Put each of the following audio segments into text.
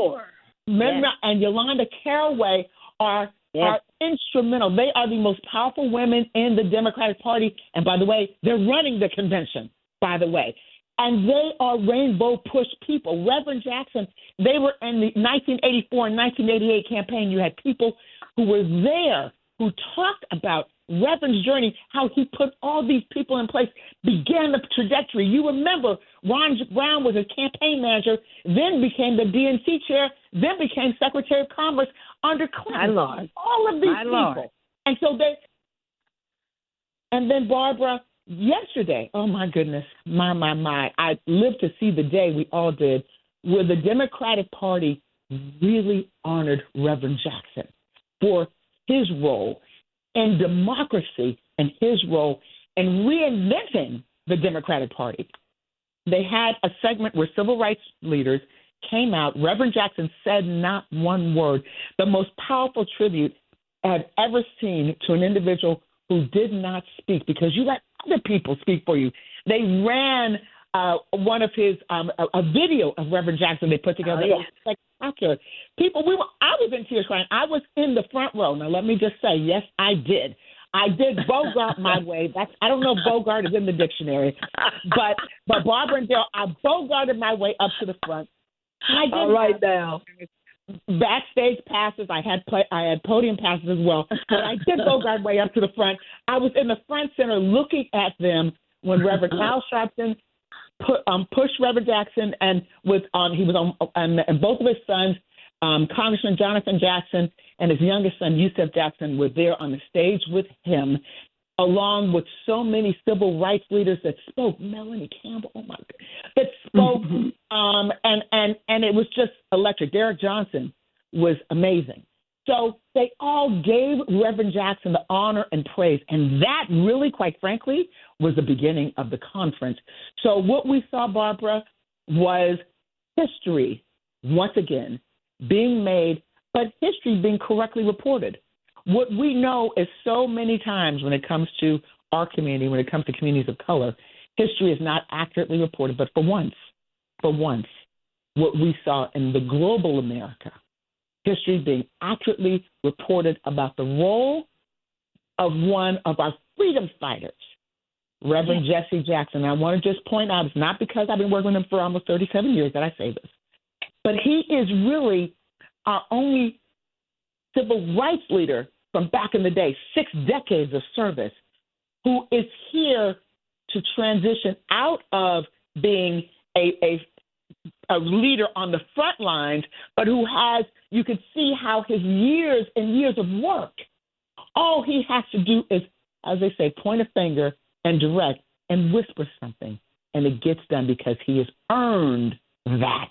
Lord. And Yolanda Caraway are instrumental. They are the most powerful women in the Democratic Party. And by the way, they're running the convention, by the way. And they are rainbow push people. Reverend Jackson, they were in the 1984 and 1988 campaign. You had people who were there who talked about Reverend's journey, how he put all these people in place, began the trajectory. You remember Ron Brown was a campaign manager, then became the DNC chair, then became Secretary of Commerce under Clinton. All of these people. And so and then Barbara, yesterday, oh my goodness, my. I lived to see the day we all did, where the Democratic Party really honored Reverend Jackson for his role in democracy and his role in reinventing the Democratic Party. They had a segment where civil rights leaders came out. Reverend Jackson said not one word. The most powerful tribute I've ever seen to an individual who did not speak, because you let other people speak for you. They ran one of his a video of Reverend Jackson they put together. It was spectacular. I was in tears crying. I was in the front row. Now let me just say, yes, I did. I did Bogart my way. I don't know if Bogart is in the dictionary, but Barbara and Daryl, I Bogarted my way up to the front. All right now. Backstage passes. I had podium passes as well. But I did Bogart way up to the front. I was in the front center looking at them when Reverend Al Sharpton pushed Reverend Jackson, and he was on and both of his sons, Congressman Jonathan Jackson and his youngest son Yusef Jackson, were there on the stage with him, along with so many civil rights leaders that spoke. Melanie Campbell, oh my God, that spoke, and it was just electric. Derek Johnson was amazing. So they all gave Reverend Jackson the honor and praise, and that really, quite frankly, was the beginning of the conference. So what we saw, Barbara, was history once again being made, but history being correctly reported. What we know is so many times when it comes to our community, when it comes to communities of color, history is not accurately reported. But for once, what we saw in the global America, history being accurately reported about the role of one of our freedom fighters, Reverend Jesse Jackson. I want to just point out, it's not because I've been working with him for almost 37 years that I say this, but he is really our only civil rights leader from back in the day, 6 decades of service, who is here to transition out of being a leader on the front lines, but who has, you can see how his years and years of work, all he has to do is, as they say, point a finger and direct and whisper something, and it gets done because he has earned that.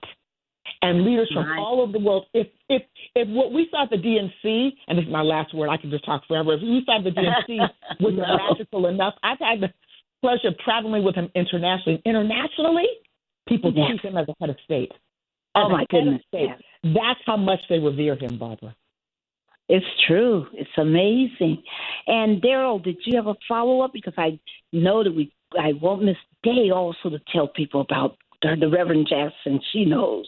And leaders from all over the world, if what we saw at the DNC, and this is my last word, I can just talk forever, if we saw the DNC was magical enough, I've had the pleasure of traveling with him internationally. Internationally, people treat him as a head of state. Oh, my goodness. That's how much they revere him, Barbara. It's true. It's amazing. And, Daryl, did you have a follow-up? Because I know that I won't miss Day also to tell people about the Reverend Jackson. She knows.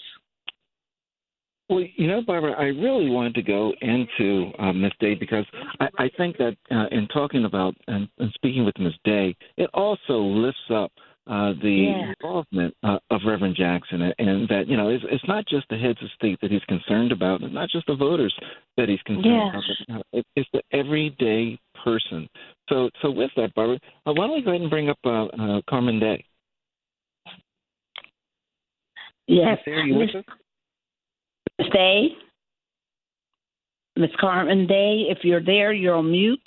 Well, Barbara, I really wanted to go into Miss Day because I think that in talking about and speaking with Miss Day, it also lifts up the involvement of Reverend Jackson, and that, it's not just the heads of state that he's concerned about, and not just the voters that he's concerned about, but it's the everyday person. So with that, Barbara, why don't we go ahead and bring up Carmen Day? Yes. Are you with us? Miss Day? Miss Carmen Day, if you're there, you're on mute.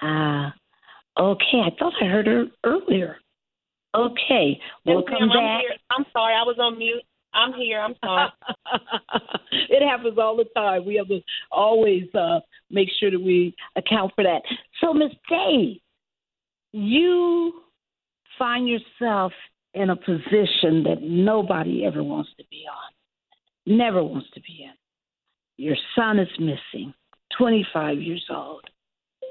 Okay, I thought I heard her earlier. Okay, we'll come back. I'm sorry, I was on mute. I'm here. I'm sorry. It happens all the time. We have to always make sure that we account for that. So, Miss Day, you find yourself in a position that nobody ever wants to be on, never wants to be in. Your son is missing, 25 years old,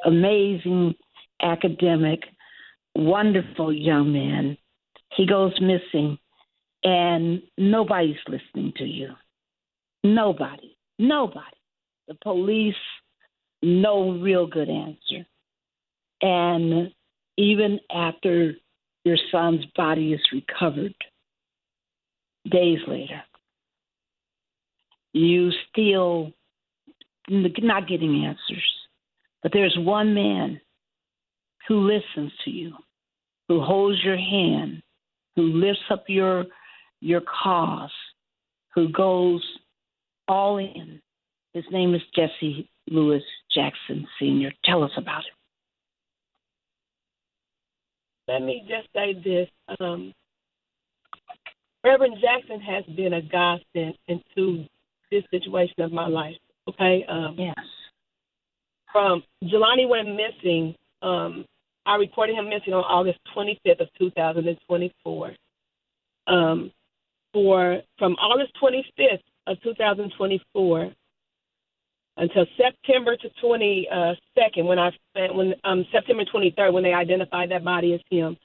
amazing academic, wonderful young man. He goes missing. and nobody's listening to you. Nobody. The police, no real good answer. And even after your son's body is recovered, days later, you still not getting answers. But there's one man who listens to you, who holds your hand, who lifts up your cause, who goes all in. His name is Jesse Lewis Jackson Sr. Tell us about him. Let me just say this. Reverend Jackson has been a godsend into this situation of my life, okay? Yes. From Jelani went missing, I reported him missing on August 25th of 2024. From August 25th of 2024 until September 22nd, September 23rd, when they identified that body as him,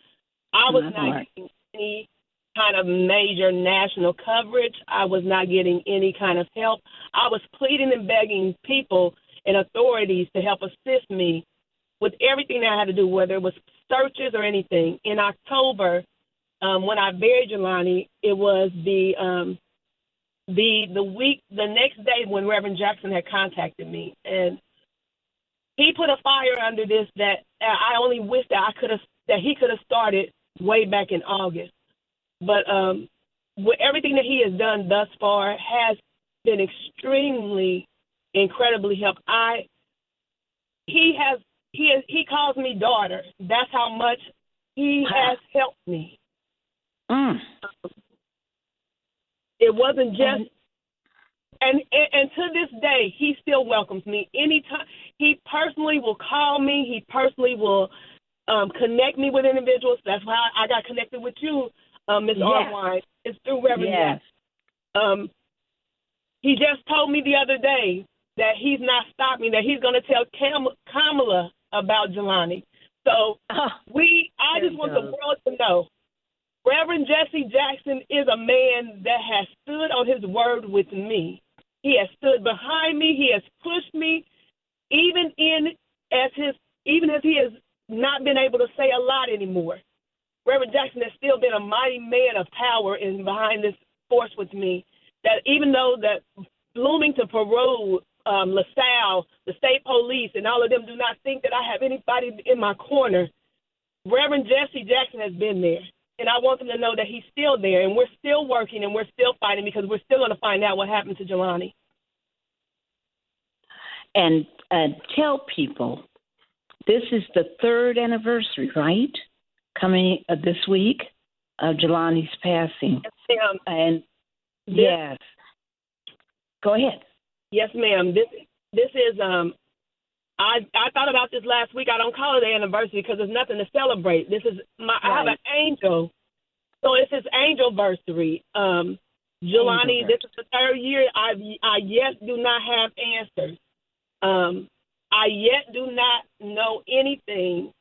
I was not getting any kind of major national coverage. I was not getting any kind of help. I was pleading and begging people and authorities to help assist me with everything that I had to do, whether it was searches or anything. In October, when I buried Jelani, it was the next day when Reverend Jackson had contacted me, and he put a fire under this that I only wish that he could have started way back in August. But with everything that he has done thus far has been extremely, incredibly helpful. He calls me daughter. That's how much he has helped me. It wasn't just, and to this day, he still welcomes me anytime. He personally will call me. He personally will connect me with individuals. That's why I got connected with you, Ms. Arnwine. It's through Reverend Jackson. He just told me the other day that he's not stopping, that he's going to tell Kamala about Jelani. So I just want the world to know, Reverend Jesse Jackson is a man that has stood on his word with me. He has stood behind me. He has pushed me, even as he has not been able to say a lot anymore. Reverend Jackson has still been a mighty man of power in behind this force with me. That even though that Bloomington Parole, LaSalle, the state police, and all of them do not think that I have anybody in my corner, Reverend Jesse Jackson has been there. And I want them to know that he's still there, and we're still working, and we're still fighting, because we're still going to find out what happened to Jelani. And tell people, this is the 3rd anniversary, right? Coming this week of Jelani's passing. Yes, ma'am. And yes. Go ahead. Yes, ma'am. This is I thought about this last week. I don't call it an anniversary because there's nothing to celebrate. This is I have an angel, so it's his angelversary. Jelani, this is the 3rd year. I yet do not have answers. I yet do not know anything.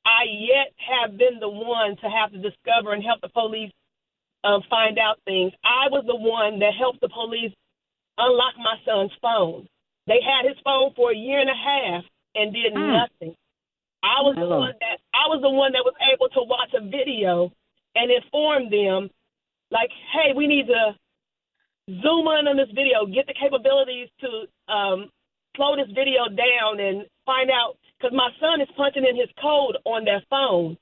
I yet have been the one to have to discover and help the police find out things. I was the one that helped the police unlock my son's phone. They had his phone for a year and a half and did nothing. I was the one that was able to watch a video and inform them, like, hey, we need to zoom in on this video, get the capabilities to slow this video down and find out, because my son is punching in his code on their phone.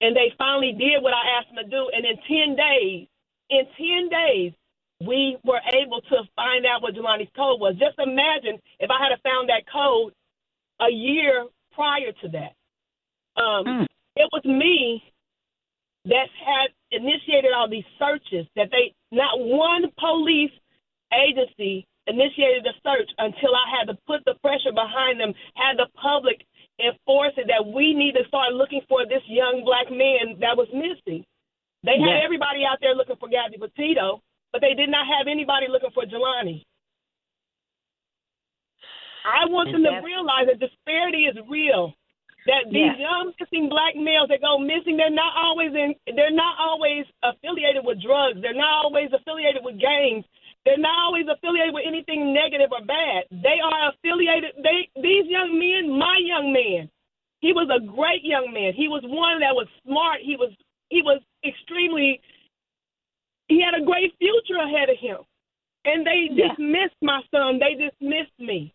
And they finally did what I asked them to do. And in 10 days, we were able to find out what Jelani's code was. Just imagine if I had found that code a year prior to that. It was me that had initiated all these searches, that not one police agency initiated the search until I had to put the pressure behind them, had the public enforce it, that we need to start looking for this young black man that was missing. They had everybody out there looking for Gabby Petito, but they did not have anybody looking for Jelani. I want them to realize that disparity is real. that these young missing black males that go missing, they're not always affiliated with drugs. They're not always affiliated with gangs. They're not always affiliated with anything negative or bad. They are affiliated. These young men, my young man, he was a great young man. He was one that was smart. He was extremely. He had a great future ahead of him, and they dismissed my son. They dismissed me.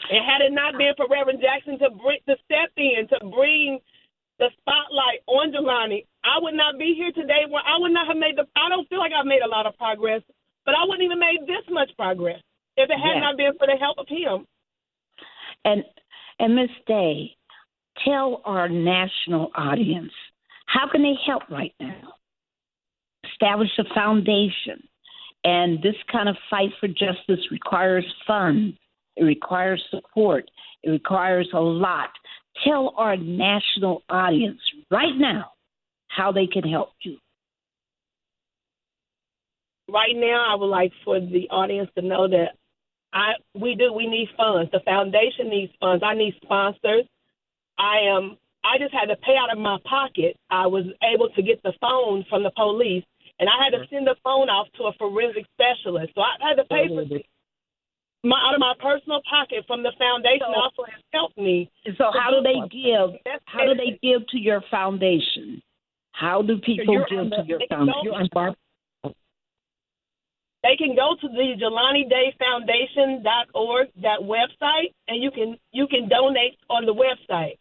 And had it not been for Reverend Jackson to step in, to bring the spotlight on Jelani, I would not be here today. I would not have I don't feel like I've made a lot of progress, but I wouldn't even made this much progress if it had not been for the help of him. And Ms. Day, tell our national audience, how can they help right now? Establish a foundation. And this kind of fight for justice requires funds. It requires support. It requires a lot. Tell our national audience right now how they can help you. Right now, I would like for the audience to know that we need funds. The foundation needs funds. I need sponsors. I just had to pay out of my pocket. I was able to get the phone from the police, and I had to send the phone off to a forensic specialist. So I had to pay for it. Out of my personal pocket from the foundation also has helped me. So how do they give? How do they give to your foundation? How do people give to your foundation? They can go to the JelaniDayFoundation.org, that website, and you can donate on the website.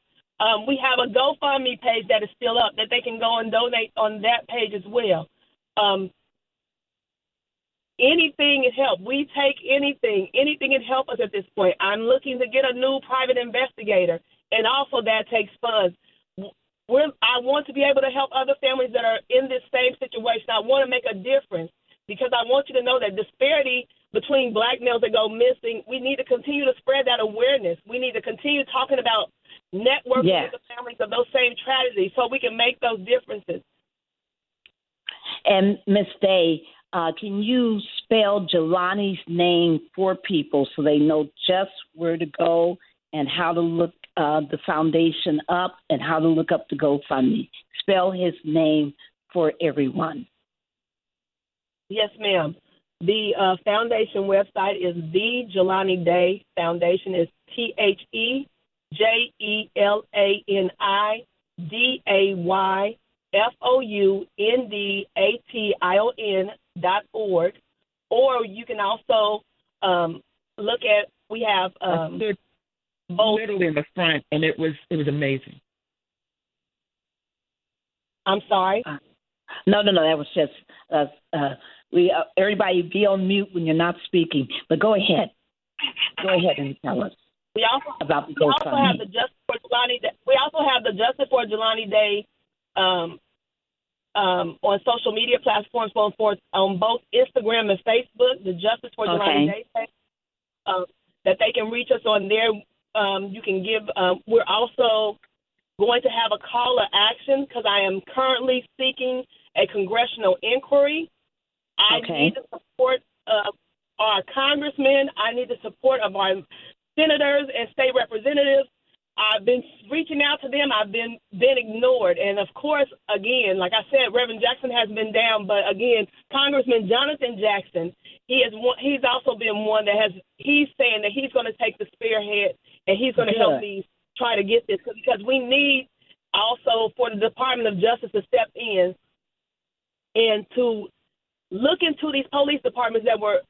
We have a GoFundMe page that is still up that they can go and donate on that page as well. Anything can help. We take anything. Anything can help us at this point. I'm looking to get a new private investigator, and also that takes funds. I want to be able to help other families that are in this same situation. I want to make a difference because I want you to know that disparity between black males that go missing, we need to continue to spread that awareness. We need to continue talking about networking with the families of those same tragedies so we can make those differences. And Ms. Day, can you spell Jelani's name for people so they know just where to go and how to look the foundation up and how to look up the GoFundMe? Spell his name for everyone. Yes, ma'am. The foundation website is the Jelani Day Foundation. Is TheJelaniDayFoundation.org, or you can also look at. We have both literally in the front, and it was amazing. I'm sorry. No. That was just everybody be on mute when you're not speaking. But go ahead. Go ahead and tell us about the GoFundMe. We also have the Justice for Jelani Day. We also have the Justice for Jelani Day on social media platforms on both Instagram and Facebook. The Justice for Jelani Day page, that they can reach us on there. You can give. We're also going to have a call to action because I am currently seeking a congressional inquiry. I need the support of our congressmen. I need the support of our senators and state representatives. I've been reaching out to them. I've been ignored. And, of course, again, like I said, Reverend Jackson has been down. But, again, Congressman Jonathan Jackson, he's also been one that he's saying that he's going to take the spearhead and he's going to help me try to get this. Because we need also for the Department of Justice to step in and to look into these police departments that are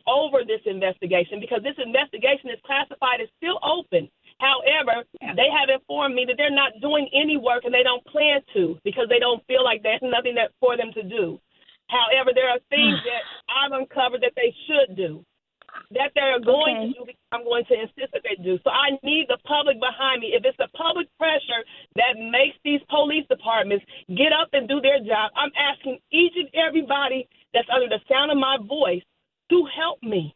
over this investigation, because this investigation is classified as still open. However, they have informed me that they're not doing any work and they don't plan to because they don't feel like there's nothing for them to do. However, there are things that I've uncovered that they should do, that they're going to do. I'm going to insist that they do. So I need the public behind me. If it's the public pressure that makes these police departments get up and do their job, I'm asking each and everybody that's under the sound of my voice to help me.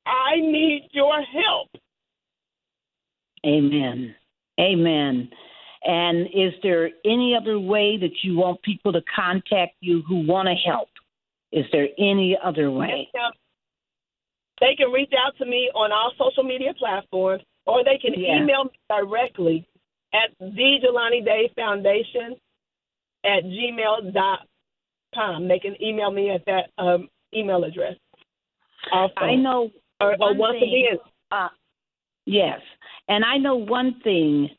I need your help. Amen. Amen. And is there any other way that you want people to contact you who want to help? Is there any other way? They can reach out to me on all social media platforms. or they can email me directly at the Jelani Day Foundation at gmail.com. They can email me at that email address. Also, I know. Or once again. Yes, and I know one thing